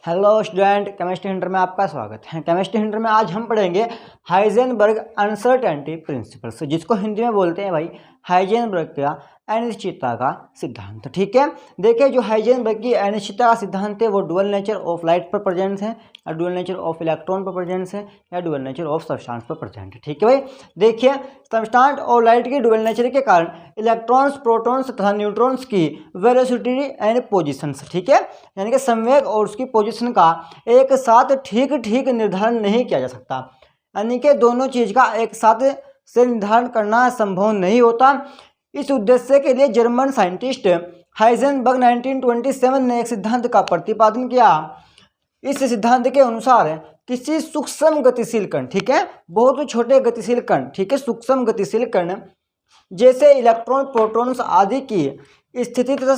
Hello student, chemistry Hunter में आपका स्वागत है। केमिस्ट्री हंटर में आज हम पढ़ेंगे हाइजेनबर्ग अनसर्टेनिटी प्रिंसिपल्स, जिसको हिंदी में बोलते हैं भाई हाइजेनबर्ग का अनिश्चितता का सिद्धांत। ठीक है, देखिए जो हाइजेनबर्ग की अनिश्चितता का सिद्धांत है वो डुअल नेचर ऑफ लाइट पर प्रेजेंट है, या डुअल नेचर ऑफ इलेक्ट्रॉन पर प्रेजेंट है, या डुअल नेचर ऑफ सब्सटेंस पर प्रेजेंट है। ठीक है भाई, देखिए सब्सटेंस और लाइट की डुअल नेचर के कारण इलेक्ट्रॉन्स, प्रोटॉन्स तथा न्यूट्रॉन्स की वेलोसिटी एंड पोजिशंस, ठीक है, यानी कि संवेग और उसकी पोजीशन का एक साथ ठीक ठीक निर्धारण नहीं किया जा सकता, यानी कि दोनों चीज का एक साथ से निर्धारण करना संभव नहीं होता। इस उद्देश्य के लिए जर्मन साइंटिस्ट हाइजेनबर्ग 1927 ने एक सिद्धांत का प्रतिपादन किया। इस सिद्धांत के अनुसार किसी सूक्ष्म गतिशील कण, ठीक है, बहुत छोटे गतिशील कण, ठीक है, सूक्ष्म गतिशील कण जैसे इलेक्ट्रॉन, प्रोटॉन्स आदि की स्थिति तथा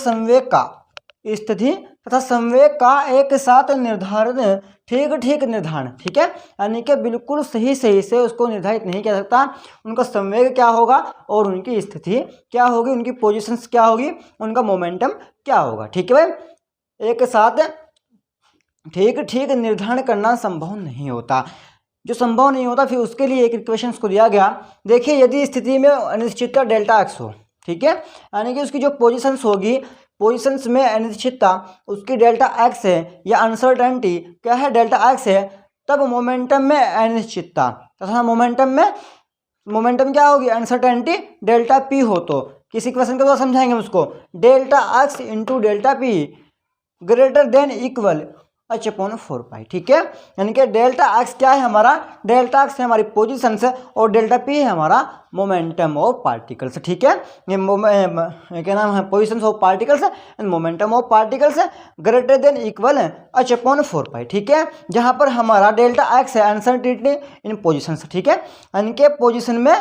संवेग का एक साथ निर्धारण, ठीक ठीक निर्धारण, ठीक है, यानी कि बिल्कुल सही से उसको निर्धारित नहीं किया सकता। उनका संवेग क्या होगा और उनकी स्थिति क्या होगी, उनकी पोजीशंस क्या होगी, उनका मोमेंटम क्या होगा। ठीक है भाई, एक साथ ठीक ठीक निर्धारण करना संभव नहीं होता। जो संभव नहीं होता फिर उसके लिए एक इक्वेशंस को दिया गया। देखिए यदि स्थिति में अनिश्चितता डेल्टा एक्स हो, ठीक है, यानी कि उसकी जो पोजीशंस होगी, पोजीशंस में अनिश्चितता उसकी डेल्टा एक्स है या अनसर्टेनिटी क्या है, डेल्टा एक्स है, तब मोमेंटम में अनिश्चितता तथा मोमेंटम क्या होगी, अनसर्टेनिटी डेल्टा पी हो। तो किस इक्वेशन के द्वारा समझाएंगे उसको, delta X into delta P greater than equal h upon 4 pi. ठीक है, यानी कि डेल्टा एक्स क्या है हमारा, डेल्टा एक्स है हमारी पोजीशन से और डेल्टा पी है हमारा मोमेंटम ऑफ पार्टिकल्स। ठीक है, ये क्या नाम है, position of particles and momentum of particles greater than equal h upon 4 pi. ठीक है, जहां पर हमारा डेल्टा एक्स है अनसर्टेनिटी इन पोजिशन, ठीक है, यानी कि पोजिशन में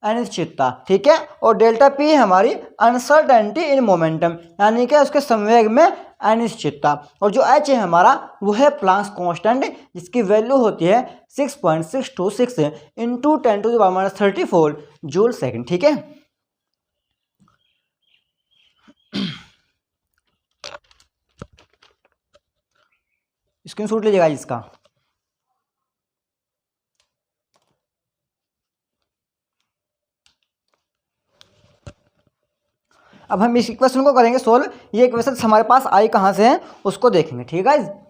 अनिश्चितता, ठीक है, और डेल्टा पी है हमारी अनसर्टेनिटी इन मोमेंटम, यानी कि उसके संवेग में अनिश्चितता, और जो एच है हमारा वो है प्लांक्स कांस्टेंट, जिसकी वैल्यू होती है 6.626 इंटू 10⁻34 जूल सेकंड। ठीक है, स्क्रीनशॉट लीजिएगा इसका। अब हम इस इक्वेशन को करेंगे सोल्व। ये इक्वेशन हमारे पास आई कहाँ से है उसको देखेंगे। ठीक है,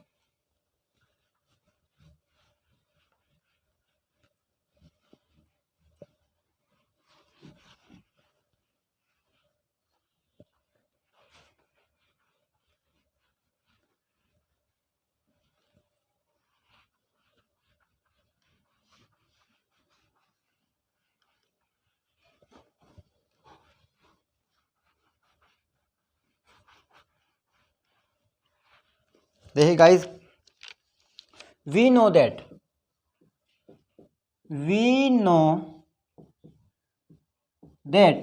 देखिए गाइस, वी नो दैट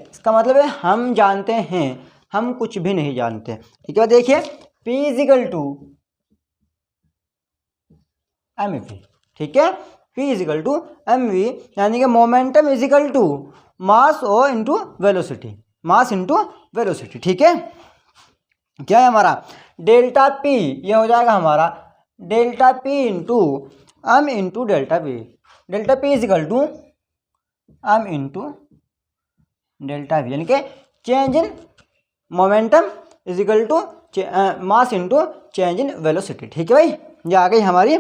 इसका मतलब है हम जानते हैं, हम कुछ भी नहीं जानते। ठीक है, देखिए P is equal to M V, ठीक है, P is equal to M V, यानी कि मोमेंटम इजिकल टू मास ओ into velocity, mass into velocity. ठीक है, क्या है हमारा डेल्टा पी, ये हो जाएगा हमारा delta P into M into delta P, delta P is equal to M into delta V, यानी कि change in momentum is equal to mass into change in velocity. ठीक है भाई, ये आ गई हमारी।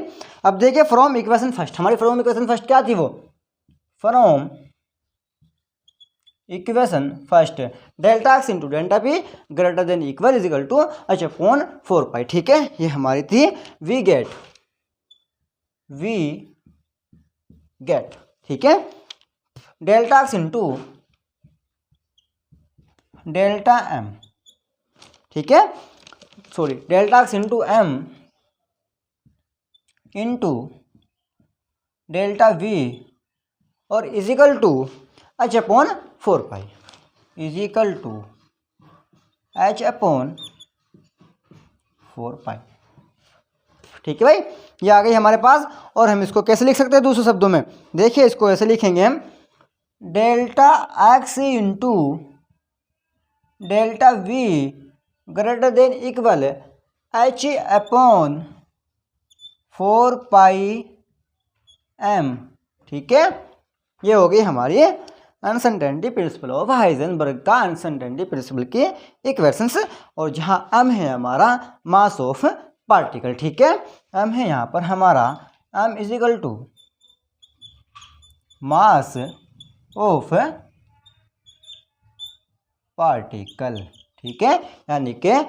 अब देखिए फ्रॉम इक्वेशन फर्स्ट, हमारी फ्रॉम इक्वेशन फर्स्ट क्या थी, वो from equation first delta X into delta P greater than equal is equal to h upon 4 pi. ठीक है, ये हमारी थी वी गेट, ठीक है, delta X into delta M, ठीक है, sorry delta X into M into delta V और equal to h upon 4 pi, equal to h upon 4 pi. ठीक है भाई, ये आ गई हमारे पास। और हम इसको कैसे लिख सकते हैं दूसरे शब्दों में, देखिए इसको ऐसे लिखेंगे हम, delta X into delta V greater than equal h upon 4πm। ठीक है, ये हो गई हमारी अनसर्टेनिटी प्रिंसिपल ऑफ हाइजेनबर्ग का अनसर्टेनिटी प्रिंसिपल की इक्वेशंस। और जहाँ m है हमारा मास ऑफ पार्टिकल। ठीक है, m है यहाँ पर हमारा m is equal to mass of particle. ठीक है, यानी कि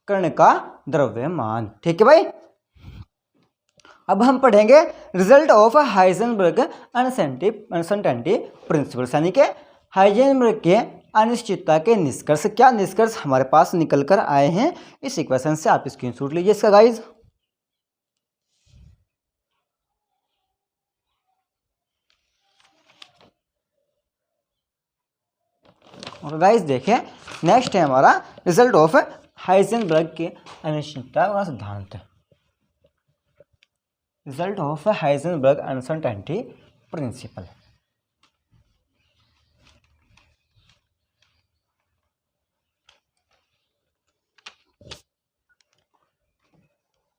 कण का द्रव्यमान। ठीक है भाई, अब हम पढ़ेंगे result of Heisenberg uncertainty principles, यानी कि हाइजेनबर्ग के अनिश्चितता के निष्कर्ष। क्या निष्कर्ष हमारे पास निकल कर आए हैं इस इक्वेशन से, आप स्क्रीनशॉट लीजिए इसका गाइज। और गाइस देखिए, नेक्स्ट है हमारा रिजल्ट ऑफ हाइजेनबर्ग के अनिश्चितता का सिद्धांत। Result of Heisenberg uncertainty principal.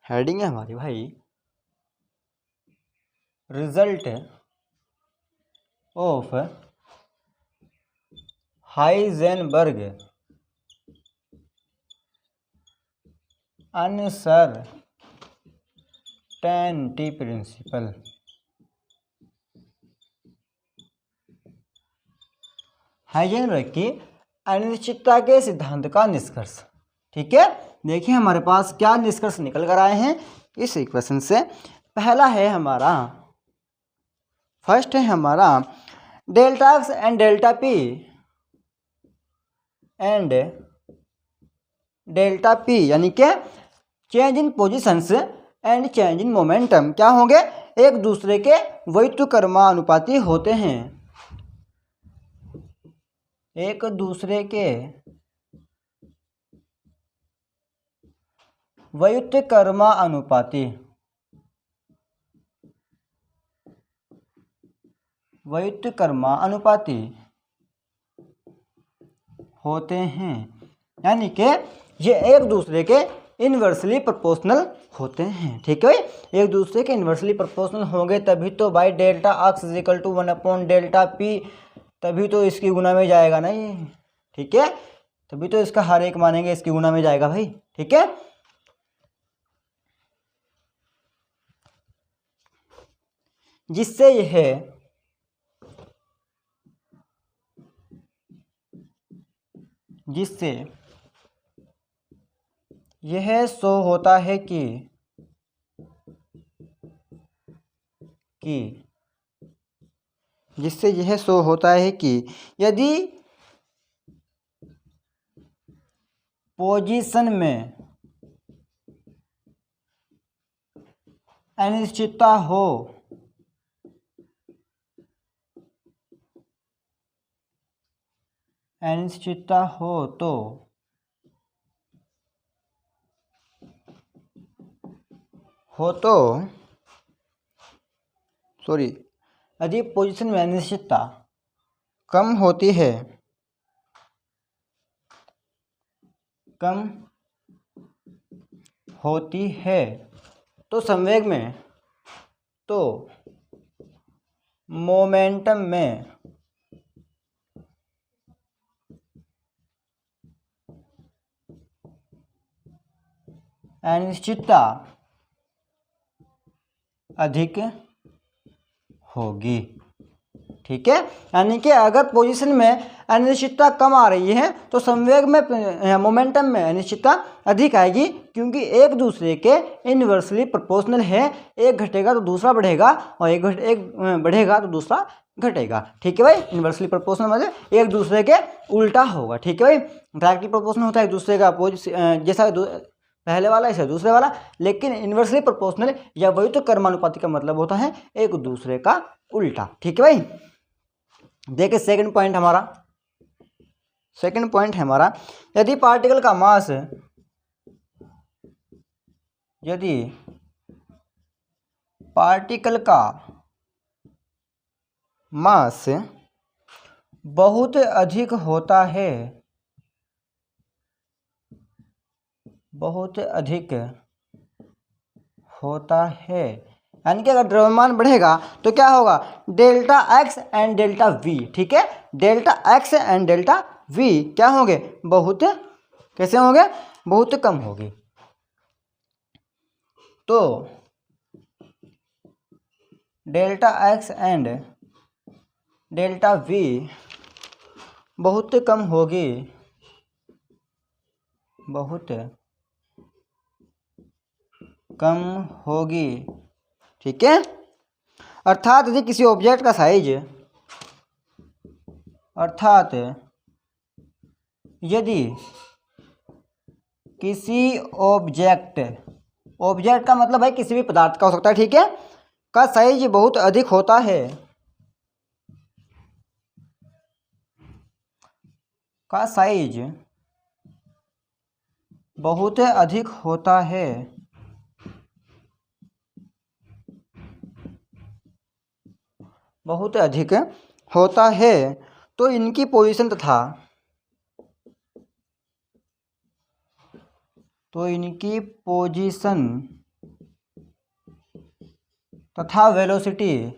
Heading है हमारी भाई result of Heisenberg uncertainty principal. Heisenberg की अनिश्चितता के सिद्धांत का निष्कर्ष। ठीक है, देखिए हमारे पास क्या निष्कर्ष निकल कर आए हैं इस इक्वेशन से। पहला है हमारा, फर्स्ट है हमारा delta x and delta P and delta P, यानी कि change in positions and change in momentum क्या होंगे, एक दूसरे के व्युत्क्रमानुपाती होते हैं। एक दूसरे के व्युत्क्रमानुपाती होते हैं, यानी कि ये एक दूसरे के इन्वर्सली प्रोपोर्शनल होते हैं। ठीक है, एक दूसरे के इन्वर्सली प्रोपोर्शनल होंगे तभी तो भाई delta X is equal to 1/डेल्टा पी, तभी तो इसकी गुना में जाएगा ना ये। ठीक है, तभी तो इसका हर एक मानेंगे इसकी गुना में जाएगा भाई। ठीक है, जिससे यह शो होता है कि जिससे यह शो होता है कि यदि पोजीशन में अनिश्चितता हो तो यदि पोजीशन में अनिश्चितता कम होती है तो संवेग में, तो मोमेंटम में अनिश्चितता अधिक होगी। ठीक है, यानी कि अगर पोजीशन में अनिश्चितता कम आ रही है तो संवेग में मोमेंटम में अनिश्चितता अधिक आएगी, क्योंकि एक दूसरे के इनवर्सली प्रोपोर्शनल है। एक घटेगा तो दूसरा बढ़ेगा और एक बढ़ेगा तो दूसरा घटेगा। ठीक है भाई, इनवर्सली प्रोपोर्शनल मतलब एक दूसरे के उल्टा होगा। ठीक है भाई, डायरेक्टली प्रोपोर्शनल होता है एक दूसरे का जैसा पहले वाला ऐसा दूसरे वाला, लेकिन इनवर्सली प्रोपोर्शनल या व्युत्क्रमानुपाती का मतलब होता है एक दूसरे का उल्टा। ठीक है भाई, देखिए सेकंड पॉइंट हमारा यदि पार्टिकल का मास बहुत अधिक होता है, यानी कि अगर द्रव्यमान बढ़ेगा तो क्या होगा, delta x and delta we, ठीक है, delta x and delta we क्या होंगे, बहुत, कैसे होंगे, बहुत कम होगी। तो delta x and delta we बहुत कम होगी, बहुत कम होगी, ठीक है। अर्थात यदि किसी ऑब्जेक्ट का साइज, अर्थात यदि किसी ऑब्जेक्ट, ऑब्जेक्ट का मतलब है किसी भी पदार्थ का हो सकता है, ठीक है, का साइज बहुत अधिक होता है, का साइज बहुत अधिक होता है, बहुत अधिक होता है, तो इनकी पोजीशन तथा, तो इनकी पोजीशन तथा वेलोसिटी,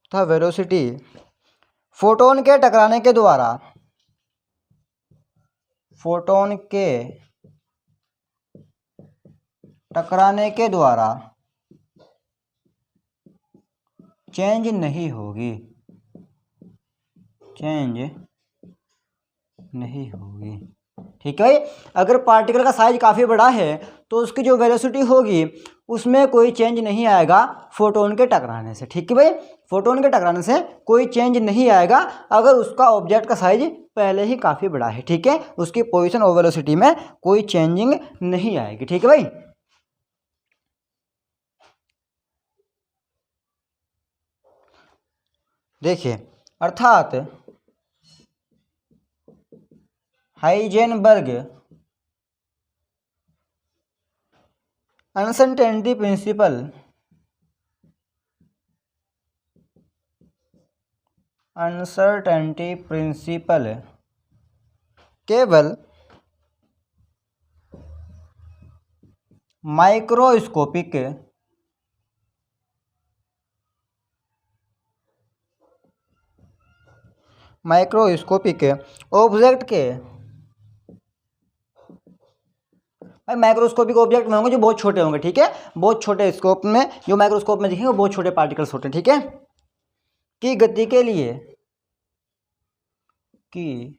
तथा वेलोसिटी फोटोन के टकराने के द्वारा, फोटोन के टकराने के द्वारा चेंज नहीं होगी, चेंज नहीं होगी, ठीक है। अगर पार्टिकल का साइज काफ़ी बड़ा है तो उसकी जो वेलोसिटी होगी उसमें कोई चेंज नहीं आएगा फोटोन के टकराने से, ठीक है भाई, फोटोन के टकराने से कोई चेंज नहीं आएगा अगर उसका ऑब्जेक्ट का साइज पहले ही काफ़ी बड़ा है, ठीक है, उसकी पोजीशन और वेलोसिटी में कोई चेंजिंग नहीं आएगी, ठीक है भाई। देखिए, अर्थात Heisenberg uncertainty principal, uncertainty principle केवल माइक्रोस्कोपिक, माइक्रोस्कोपिक ऑब्जेक्ट के, माइक्रोस्कोपिक ऑब्जेक्ट में होंगे जो बहुत छोटे होंगे, ठीक है, बहुत छोटे स्कोप में जो माइक्रोस्कोप में दिखेंगे वो बहुत छोटे पार्टिकल्स होते हैं, ठीक है, की गति के लिए, की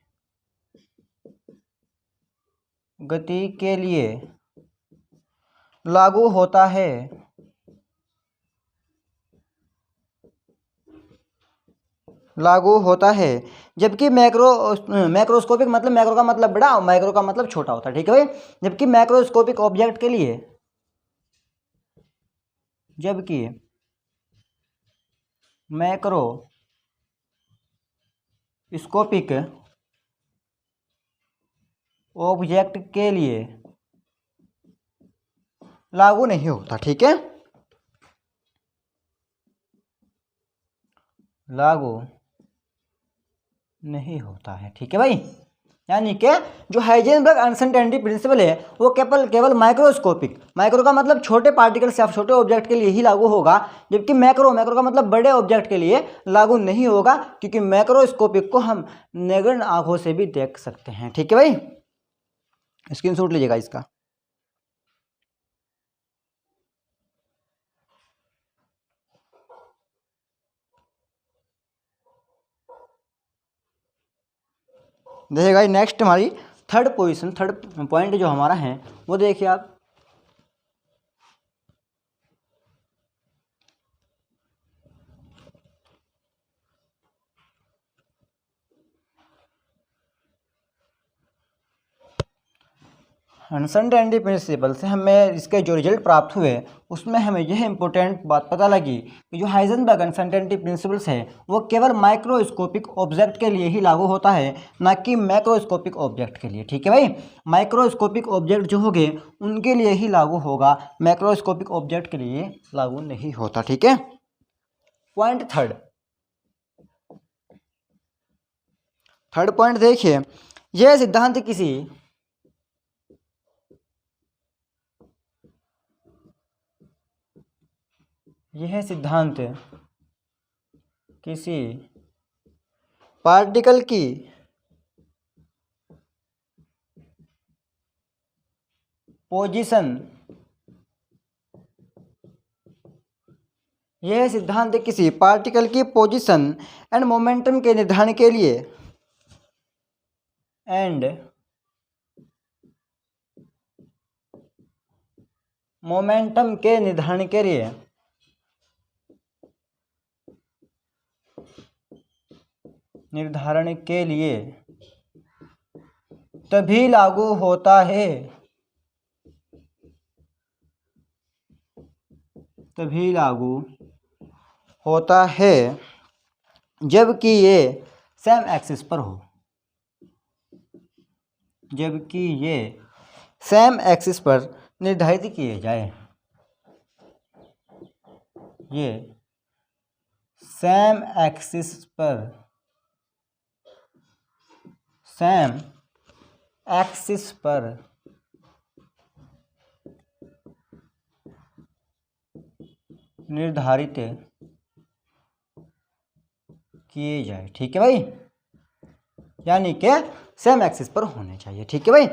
गति के लिए लागू होता है, लागू होता है, जबकि मैक्रोस्कोपिक मतलब मैक्रो का मतलब बड़ा और माइक्रो का मतलब छोटा होता है, ठीक है भाई, जबकि मैक्रोस्कोपिक ऑब्जेक्ट के लिए, जबकि मैक्रोस्कोपिक ऑब्जेक्ट के लिए लागू नहीं होता, ठीक है, लागू नहीं होता है, ठीक है भाई। यानी कि जो हाइजेनबर्ग अनसर्टेनिटी प्रिंसिपल है वो केवल केवल माइक्रोस्कोपिक, माइक्रो का मतलब छोटे पार्टिकल्स या छोटे ऑब्जेक्ट के लिए ही लागू होगा, जबकि मैक्रो, मैक्रो का मतलब बड़े ऑब्जेक्ट के लिए लागू नहीं होगा, क्योंकि मैक्रोस्कोपिक को हम नग्न आंखों से भी देख सकते हैं, ठीक है भाई, स्क्रीनशॉट लीजिएगा इसका। देखिएगा नेक्स्ट हमारी थर्ड पोजीशन, थर्ड पॉइंट जो हमारा है वो देखिए आप, अनसर्टेनिटी प्रिंसिपल से हमें इसके जो रिजल्ट प्राप्त हुए उसमें हमें यह इंपॉर्टेंट बात पता लगी कि जो हाइजेनबर्ग अनसर्टेनिटी प्रिंसिपल्स है वो केवल माइक्रोस्कोपिक ऑब्जेक्ट के लिए ही लागू होता है, ना कि मैक्रोस्कोपिक ऑब्जेक्ट के लिए, ठीक है भाई, माइक्रोस्कोपिक ऑब्जेक्ट जो होंगे उनके लिए ही लागू होगा, मैक्रोस्कोपिक ऑब्जेक्ट के लिए लागू नहीं होता, ठीक है। पॉइंट थर्ड, थर्ड पॉइंट देखिए, यह सिद्धांत किसी यह सिद्धांत किसी पार्टिकल की पोजीशन, यह सिद्धांत किसी पार्टिकल की पोजीशन एंड मोमेंटम के निर्धारण के लिए निर्धारण के लिए तभी लागू होता है, जबकि ये सेम एक्सिस पर हो, निर्धारित किए जाए। ये सेम एक्सिस पर निर्धारित किए जाए। ठीक है भाई, यानी कि सेम एक्सिस पर होने चाहिए। ठीक है भाई,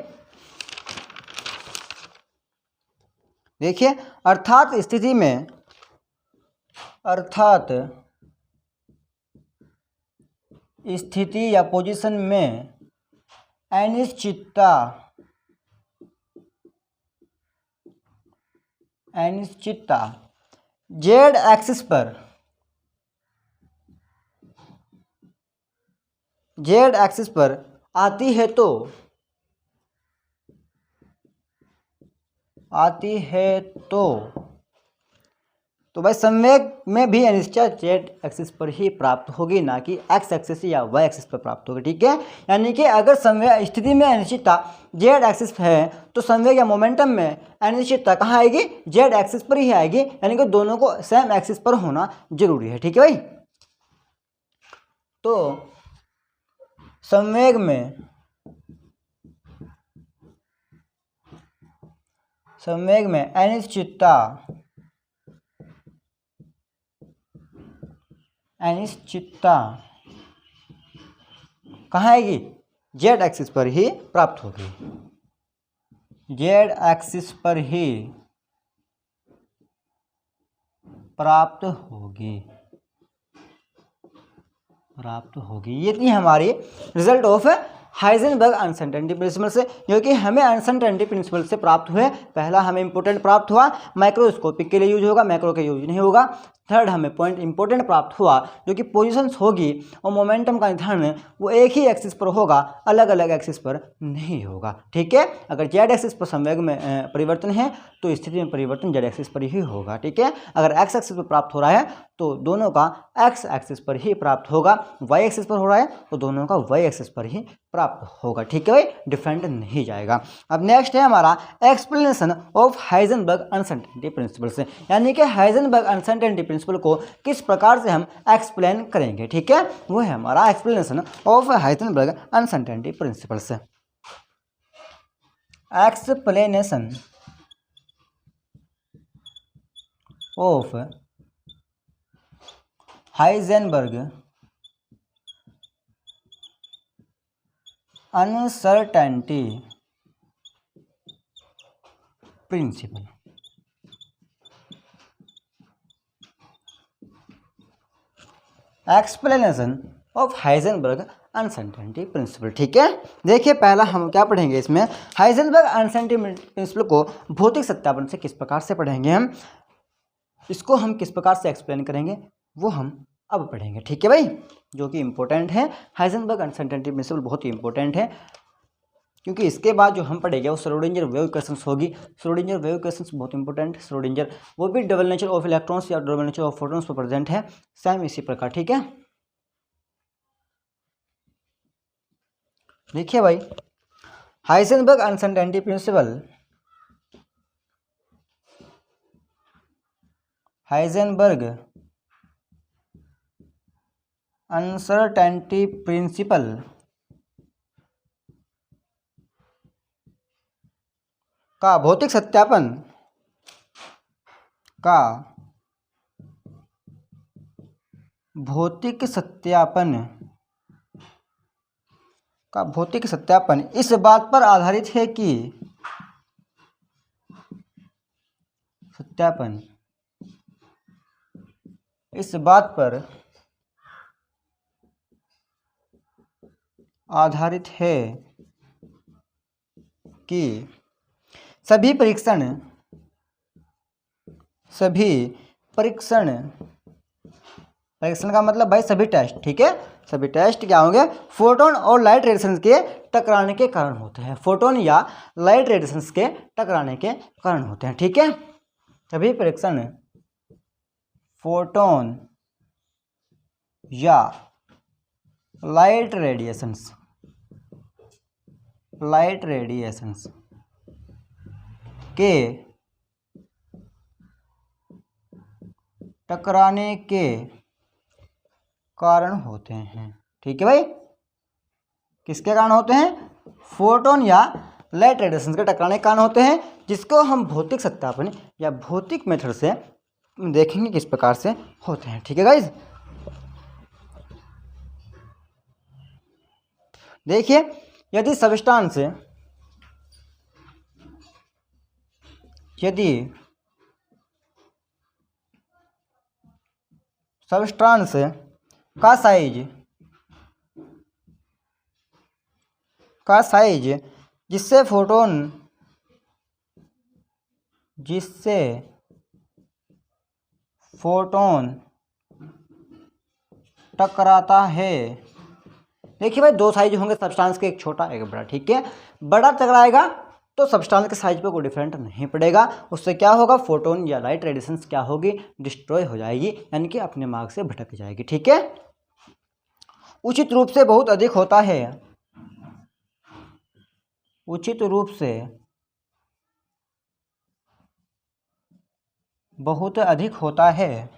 देखिए अर्थात स्थिति या पोजीशन में अनिश्चितता जेड एक्सिस पर आती है तो भाई संवेग में भी अनिश्चितता जेड एक्सिस पर ही प्राप्त होगी, ना कि एक्स एक्सिस या वाई एक्सिस पर प्राप्त होगी। ठीक है, यानी कि अगर संवेग स्थिति में अनिश्चितता जेड एक्सिस है तो संवेग या मोमेंटम में अनिश्चितता कहाँ आएगी? जेड एक्सिस पर ही आएगी, यानी कि दोनों को सेम एक्सिस पर होना जरूरी है। ठीक है भाई, तो संवेग में अनिश्चितता कहाँ आएगी? जेड एक्सिस पर ही प्राप्त होगी, ये थी हमारी result of Heisenberg uncertainty principle से, जो कि हमें अनसर्टेनिटी प्रिंसिपल से प्राप्त हुए। पहला हमें इंपॉर्टेंट प्राप्त हुआ, माइक्रोस्कोपिक के लिए यूज होगा, मैक्रो के यूज नहीं होगा। थर्ड हमें पॉइंट इंपॉर्टेंट प्राप्त हुआ, जो कि पोजीशंस होगी और मोमेंटम का निर्धारण वो एक ही एक्सिस पर होगा, अलग अलग एक्सिस पर नहीं होगा। ठीक है, अगर जेड एक्सिस पर संवेग में परिवर्तन है तो स्थिति में परिवर्तन जेड एक्सिस पर ही होगा। ठीक है, अगर एक्स एक्सिस पर प्राप्त हो रहा है तो दोनों का एक्स एक्सिस पर ही प्राप्त होगा, वाई एक्सिस पर हो रहा है तो दोनों का वाई एक्सिस पर ही प्राप्त होगा। ठीक है भाई, डिफरेंट नहीं जाएगा। अब नेक्स्ट है हमारा explanation of Heisenberg uncertainty principle से, यानी कि हाइजेनबर्ग अनसर्टेनिटी प्रिंसिपल को किस प्रकार से हम एक्सप्लेन करेंगे। ठीक है, वो है हमारा explanation of Heisenberg uncertainty principle से। Explanation of Heisenberg uncertainty principle. Explanation of Heisenberg uncertainty principle. ठीक है, देखिए पहला हम क्या पढ़ेंगे इसमें, हाइजेनबर्ग अनसर्टेनिटी प्रिंसिपल को भौतिक सत्यापन से किस प्रकार से पढ़ेंगे हम, इसको हम किस प्रकार से एक्सप्लेन करेंगे वो हम अब पढ़ेंगे। ठीक है भाई, जो कि इंपॉर्टेंट है। हाइजेनबर्ग अनसर्टेनिटी प्रिंसिपल बहुत ही इंपॉर्टेंट है, क्योंकि इसके बाद जो हम पढ़ेंगे वो श्रोडिंगर वेव इक्वेशंस होगी। श्रोडिंगर वेव इक्वेशंस बहुत इंपॉर्टेंट है। श्रोडिंगर वो भी डबल नेचर ऑफ इलेक्ट्रॉन्स या double nature of photons per present है, सेम इसी प्रकार। ठीक है, देखिए भाई Heisenberg uncertainty principal, Heisenberg uncertainty principal का भौतिक सत्यापन भौतिक सत्यापन इस बात पर आधारित है कि इस बात पर आधारित है कि सभी परीक्षण का मतलब भाई सभी टेस्ट, ठीक है, सभी टेस्ट क्या होंगे, फोटोन और लाइट रेडिएशंस के टकराने के कारण होते हैं, फोटोन या लाइट रेडिएशंस के टकराने के कारण होते हैं, ठीक है। सभी परीक्षण फोटोन या लाइट रेडिएशंस के टकराने के कारण होते हैं, ठीक है भाई। किसके कारण होते हैं, फोटोन या लाइट रेडिएशन के टकराने के कारण होते हैं, जिसको हम भौतिक सत्यापन या भौतिक मेथड से देखेंगे किस प्रकार से होते हैं, ठीक है गाइज। देखिए, यदि सब्सटेंस का साइज जिससे फोटोन टकराता है। देखिए भाई, दो साइज होंगे सब्सटेंस के, एक छोटा एक बड़ा, ठीक है। बड़ा टकराएगा तो सब्सटेंस के साइज पे कोई डिफरेंट नहीं पड़ेगा, उससे क्या होगा, फोटोन या लाइट रेडिएशंस क्या होगी, डिस्ट्रॉय हो जाएगी, यानी कि अपने मार्ग से भटक जाएगी, ठीक है। उचित रूप से बहुत अधिक होता है, उचित रूप से बहुत अधिक होता है,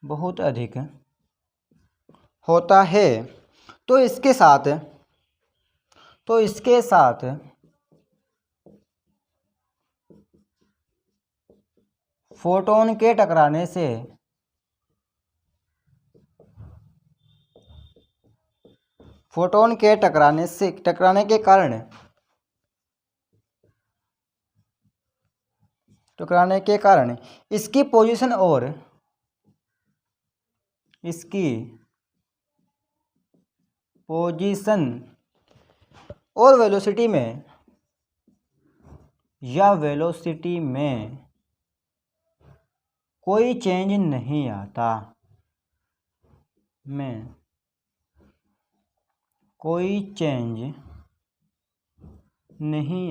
बहुत अधिक होता है, तो इसके साथ फोटोन के टकराने से टकराने के कारण इसकी पोजीशन और वेलोसिटी में कोई चेंज नहीं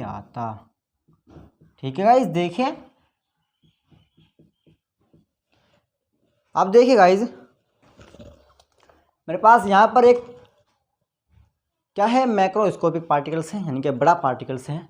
आता, ठीक है गाइज। देखिए, अब देखिए गाइज, मेरे पास यहाँ पर एक क्या है, मैक्रोस्कोपिक पार्टिकल्स हैं, यानी कि बड़ा पार्टिकल्स हैं।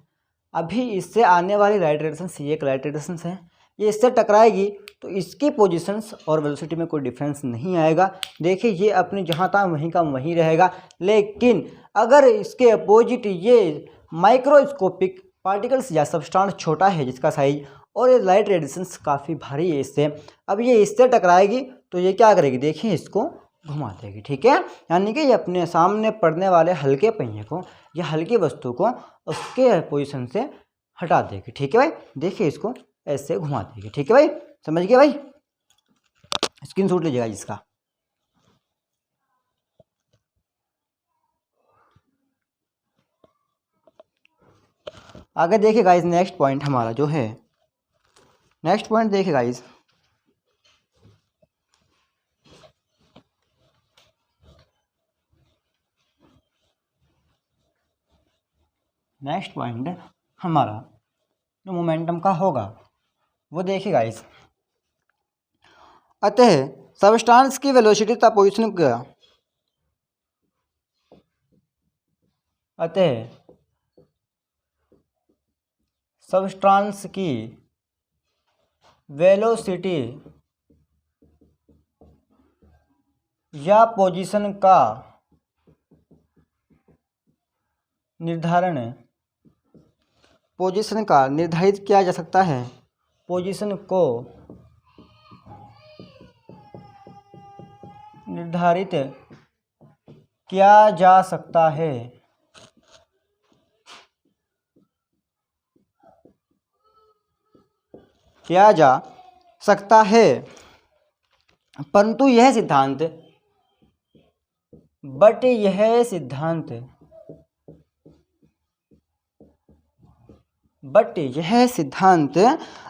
अभी इससे आने वाली लाइट रेडिएशंस, ये एक लाइट रेडिएशंस है, ये इससे टकराएगी तो इसकी पोजीशंस और वेलोसिटी में कोई डिफरेंस नहीं आएगा। देखिए, ये अपने जहाँ था वहीं का वहीं रहेगा, लेकिन अगर इसके अपोजिट ये माइक्रोस्कोपिक पार्टिकल्स या सब्सटेंस छोटा है जिसका साइज, और ये लाइट रेडिएशंस काफ़ी भारी है इससे, अब ये इससे टकराएगी तो ये क्या करेगी, देखिए इसको घुमा देगी, ठीक है। यानी कि ये अपने सामने पड़ने वाले हल्के पहिए को या हल्की वस्तु को उसके पोजीशन से हटा देगी, ठीक है भाई। देखिए, इसको ऐसे घुमा देगी, ठीक है भाई, समझ गए भाई। स्क्रीनशॉट लीजिएगा इसका। आगे देखिए गाइस, नेक्स्ट पॉइंट हमारा जो है, नेक्स्ट पॉइंट देखिए गाइस, नेक्स्ट पॉइंट हमारा जो मोमेंटम का होगा वो देखिए गाइस। अतः सब्सटेंस की वेलोसिटी तथा पोजीशन का, अतः सब्सटेंस की वेलोसिटी या पोजीशन का निर्धारित किया जा सकता है पोजीशन को निर्धारित किया जा सकता है। किया जा सकता है, परंतु यह सिद्धांत यह सिद्धांत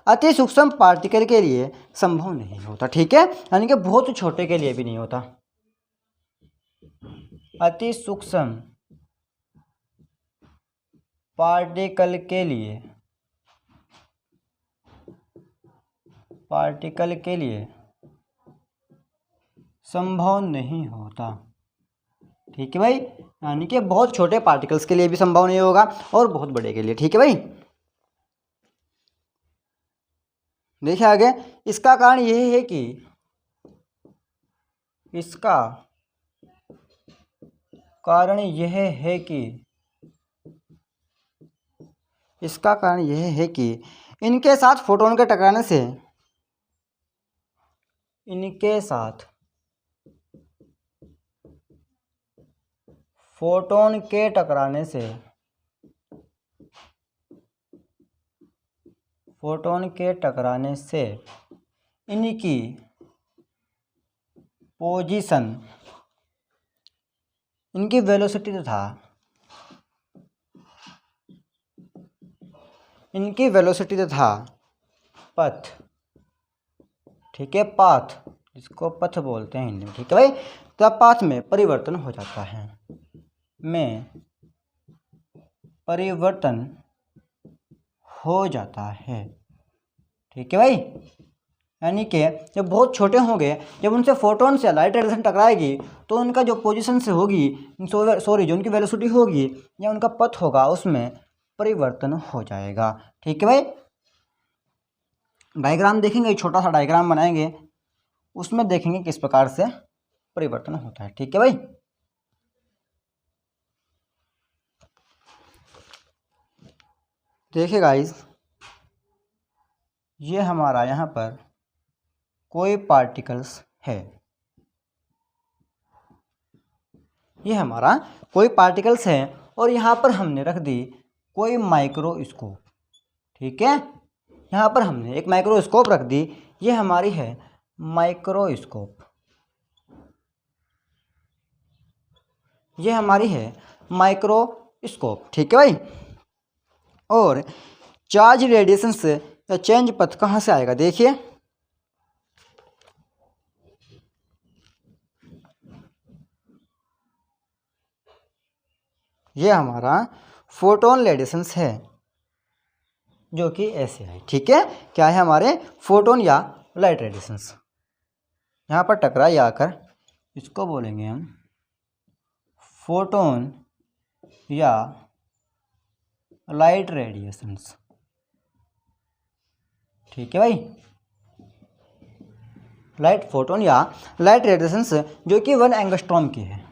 अति सूक्ष्म पार्टिकल के लिए संभव नहीं होता। ठीक है, यानी कि बहुत छोटे के लिए भी नहीं होता। अति सूक्ष्म पार्टिकल के लिए संभव नहीं होता। ठीक है भाई, यानी कि बहुत छोटे पार्टिकल्स के लिए भी संभव नहीं होगा और बहुत बड़े के लिए। ठीक है भाई, देखिए आगे, इसका कारण यह है कि इनके साथ फोटोन के टकराने से इनकी पोजीशन, इनकी वेलोसिटी तथा पथ, ठीक है, पाथ, जिसको पथ बोलते हैं हिंदी में। ठीक है भाई, तो पाथ में परिवर्तन हो जाता है, ठीक है भाई, यानी कि जब बहुत छोटे होंगे, जब उनसे फोटोन से लाइट रेडिएशन टकराएगी तो उनका जो पोजीशन से होगी, जो उनकी वेलोसिटी होगी या उनका पथ होगा, उसमें परिवर्तन हो जाएगा। ठीक है भाई, डायग्राम देखेंगे, छोटा सा डायग्राम बनाएंगे, उसमें देखेंगे किस प्रकार से परिवर्तन होता है। ठीक है भाई, देखिए गाइस, ये हमारा यहाँ पर कोई पार्टिकल्स है, और यहाँ पर हमने रख दी कोई माइक्रोस्कोप। ठीक है, यहाँ पर हमने एक माइक्रोस्कोप रख दी, ये हमारी है माइक्रोस्कोप, ठीक है भाई। और चार्ज रेडिएशन से या चेंज पथ कहाँ से आएगा, देखिए, ये हमारा फोटोन रेडिएशंस है, जो कि ऐसे है। ठीक है, क्या है, हमारे फोटोन या लाइट रेडिएशंस यहाँ पर टकराई आकर, इसको बोलेंगे हम फोटोन या लाइट रेडिएशंस। ठीक है भाई, फोटोन या लाइट रेडिएशंस जो कि 1 एंगस्ट्रॉम की है,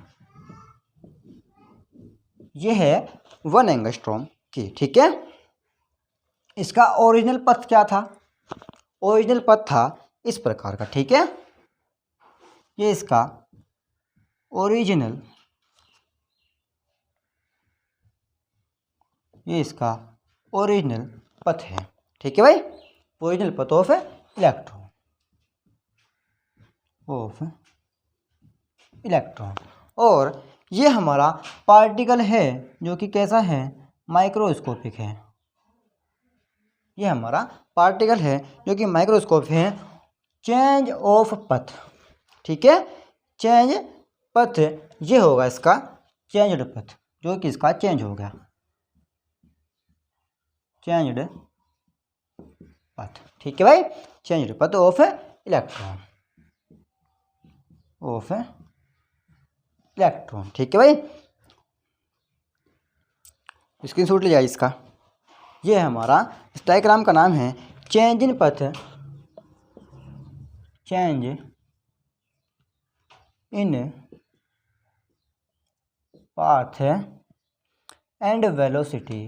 ये है 1 एंगस्ट्रॉम की। ठीक है, इसका ओरिजिनल पथ क्या था, ओरिजिनल पथ था इस प्रकार का। ठीक है, ये इसका ओरिजिनल पथ है। ठीक है भाई, ओरिजिनल पथ ऑफ इलेक्ट्रॉन, और ये हमारा पार्टिकल है जो कि कैसा है, माइक्रोस्कोपिक है। ये हमारा पार्टिकल है जो कि माइक्रोस्कोप है। चेंज ऑफ पथ, ठीक है, चेंज पथ, ये होगा इसका चेंज्ड पथ, जो कि इसका चेंज हो गया, चेंज्ड पथ। ठीक है भाई, चेंज्ड पथ ऑफ इलेक्ट्रॉन, ठीक है भाई, स्क्रीनशॉट ले जाइए इसका। ये हमारा इस डायग्राम का नाम है चेंज इन पथ, change in path and velocity.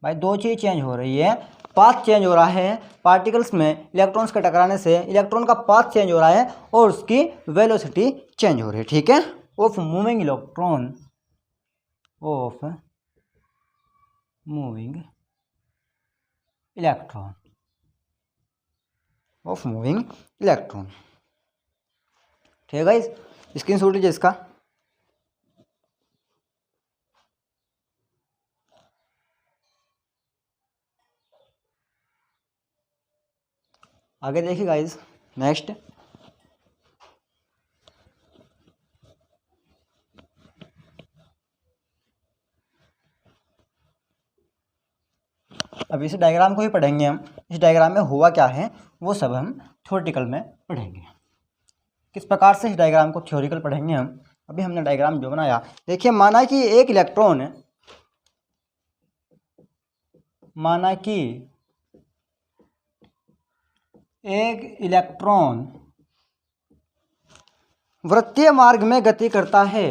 भाई दो चीज़ चेंज हो रही है, पाथ चेंज हो रहा है, पार्टिकल्स में इलेक्ट्रॉन्स के टकराने से इलेक्ट्रॉन का पाथ चेंज हो रहा है और उसकी वेलोसिटी चेंज हो रही है, ठीक है। Of moving electron, of moving electron, of moving electron, ठीक है गाइस। स्क्रीनशॉट लीजिए इसका। आगे देखिए गाइस, नेक्स्ट अब इस डायग्राम को ही पढ़ेंगे हम। इस डायग्राम में हुआ क्या है वो सब हम थ्योरेटिकल में पढ़ेंगे। किस प्रकार से इस डायग्राम को थ्योरिकल पढ़ेंगे हम। अभी हमने डायग्राम जो बनाया, देखिए माना कि एक इलेक्ट्रॉन, माना कि एक इलेक्ट्रॉन वृत्तीय मार्ग में गति करता है,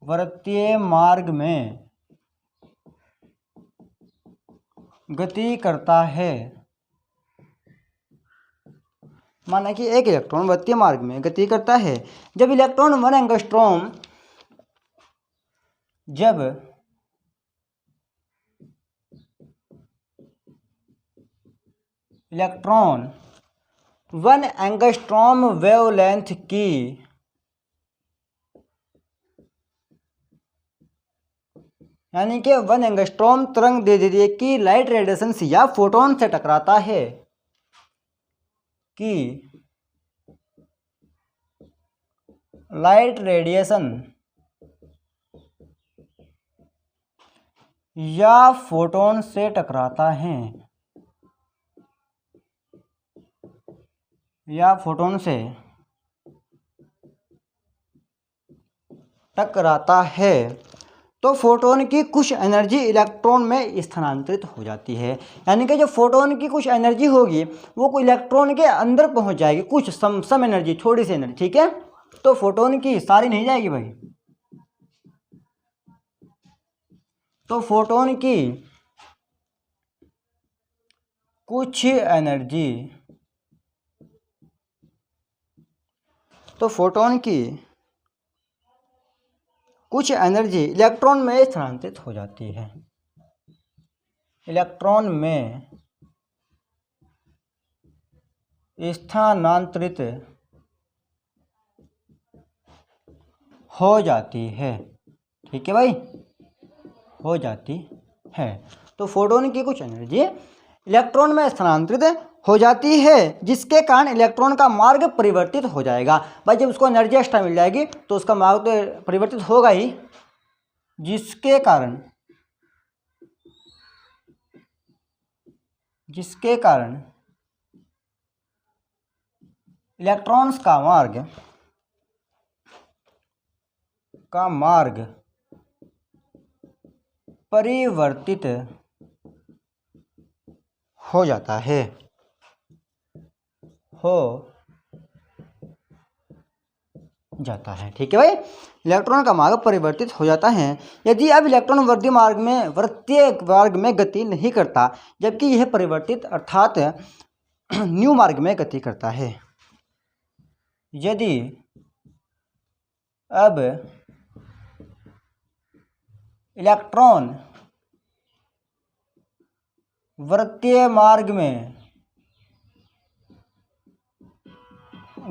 वृत्तीय मार्ग में गति करता है। माना कि एक इलेक्ट्रॉन वृत्तीय मार्ग में गति करता है। जब इलेक्ट्रॉन 1 एंगस्ट्रॉम, जब इलेक्ट्रॉन 1 एंगस्ट्रॉम वेवलेंथ की, यानी कि 1 एंगस्ट्रॉम तरंग दैर्ध्य की लाइट रेडिएशन या फोटोन से टकराता है, कि लाइट रेडिएशन या फोटोन से टकराता है, या फोटोन से टकराता है, तो फोटोन की कुछ एनर्जी इलेक्ट्रॉन में स्थानांतरित हो जाती है। यानी कि जो फोटोन की कुछ एनर्जी होगी वो इलेक्ट्रॉन के अंदर पहुंच जाएगी, कुछ सम एनर्जी, थोड़ी सी एनर्जी, ठीक है। तो फोटोन की सारी नहीं जाएगी भाई, तो फोटोन की कुछ एनर्जी, तो फोटोन की कुछ एनर्जी इलेक्ट्रॉन में स्थानांतरित हो जाती है, इलेक्ट्रॉन में स्थानांतरित हो जाती है, ठीक है भाई, हो जाती है। तो फोटोन की कुछ एनर्जी इलेक्ट्रॉन में स्थानांतरित हो जाती है, जिसके कारण इलेक्ट्रॉन का मार्ग परिवर्तित हो जाएगा। भाई जब उसको एनर्जी एक्स्ट्रा मिल जाएगी तो उसका मार्ग तो परिवर्तित होगा ही, जिसके कारण इलेक्ट्रॉन्स का मार्ग परिवर्तित हो जाता है, ठीक है भाई। इलेक्ट्रॉन का मार्ग परिवर्तित हो जाता है यदि अब इलेक्ट्रॉन वृत्तीय मार्ग में गति नहीं करता, जबकि यह परिवर्तित अर्थात न्यू मार्ग में गति करता है। यदि अब इलेक्ट्रॉन वृत्तीय मार्ग में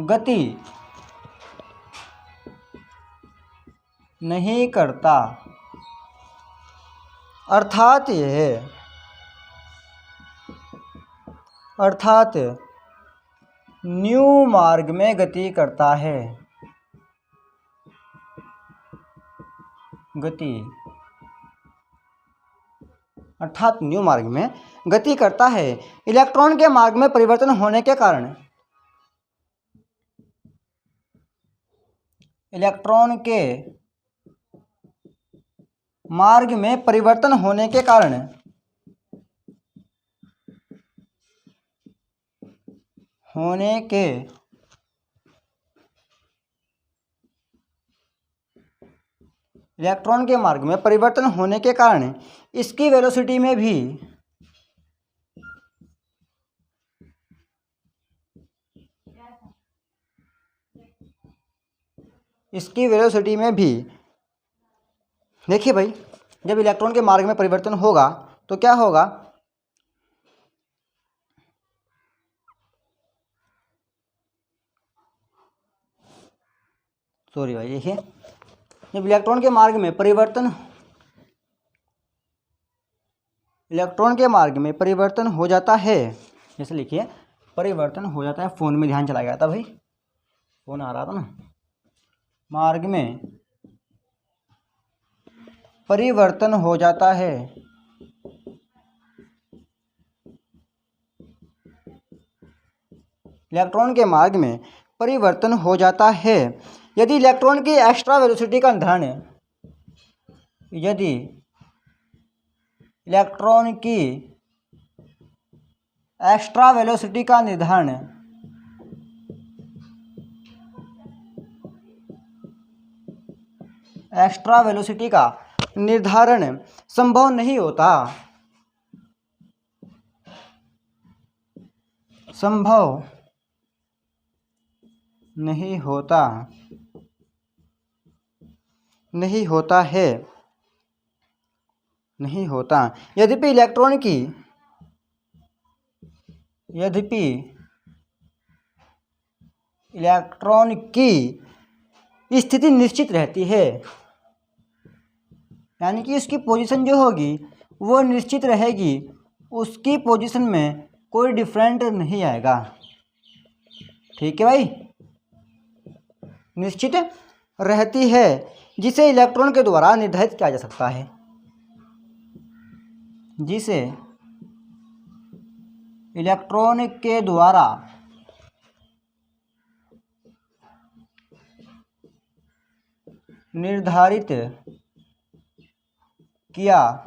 गति नहीं करता, अर्थात न्यू मार्ग में गति करता है, अर्थात न्यू मार्ग में गति करता है। इलेक्ट्रॉन के मार्ग में परिवर्तन होने के कारण, इलेक्ट्रॉन के मार्ग में परिवर्तन होने के कारण इलेक्ट्रॉन के मार्ग में परिवर्तन होने के कारण इसकी वेलोसिटी में भी देखिए भाई, जब इलेक्ट्रॉन के मार्ग में परिवर्तन होगा तो क्या होगा, सॉरी भाई, देखिए जब इलेक्ट्रॉन के मार्ग में परिवर्तन हो जाता है, जैसे लिखिए परिवर्तन हो जाता है, फ़ोन में ध्यान चला गया था भाई, फ़ोन आ रहा था ना, मार्ग में परिवर्तन हो जाता है, इलेक्ट्रॉन के मार्ग में परिवर्तन हो जाता है यदि इलेक्ट्रॉन की एक्स्ट्रा वेलोसिटी का निर्धारण, यदि इलेक्ट्रॉन की एक्स्ट्रा वेलोसिटी का निर्धारण संभव नहीं होता, यद्यपि इलेक्ट्रॉन की स्थिति निश्चित रहती है, यानी कि उसकी पोजीशन जो होगी वो निश्चित रहेगी, उसकी पोजीशन में कोई डिफरेंट नहीं आएगा। ठीक है भाई, निश्चित रहती है, जिसे इलेक्ट्रॉन के द्वारा निर्धारित किया जा सकता है, जिसे इलेक्ट्रॉन के द्वारा निर्धारित किया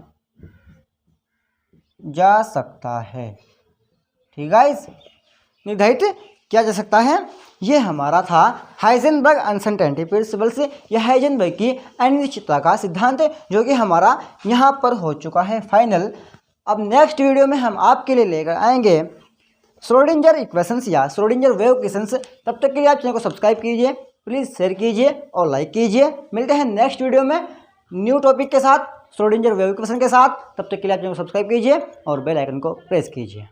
जा सकता है। ठीक है, निर्धारित किया जा सकता है। ये हमारा था हाइजेनबर्ग अनसर्टेनिटी प्रिंसिपल से, यह हाइजेनबर्ग की अनिश्चितता का सिद्धांत जो कि हमारा यहाँ पर हो चुका है फाइनल। अब नेक्स्ट वीडियो में हम आपके लिए लेकर आएंगे श्रोडिंगर इक्वेशंस या श्रोडिंगर वेव इक्वेशंस। तब तक के लिए आप चैनल को सब्सक्राइब कीजिए, प्लीज़ शेयर कीजिए और लाइक कीजिए। मिलते हैं नेक्स्ट वीडियो में न्यू टॉपिक के साथ, श्रोडिंगर वेव इक्वेशन के साथ। तब तक के लिए आप चैनल को सब्सक्राइब कीजिए और बेल आइकन को प्रेस कीजिए।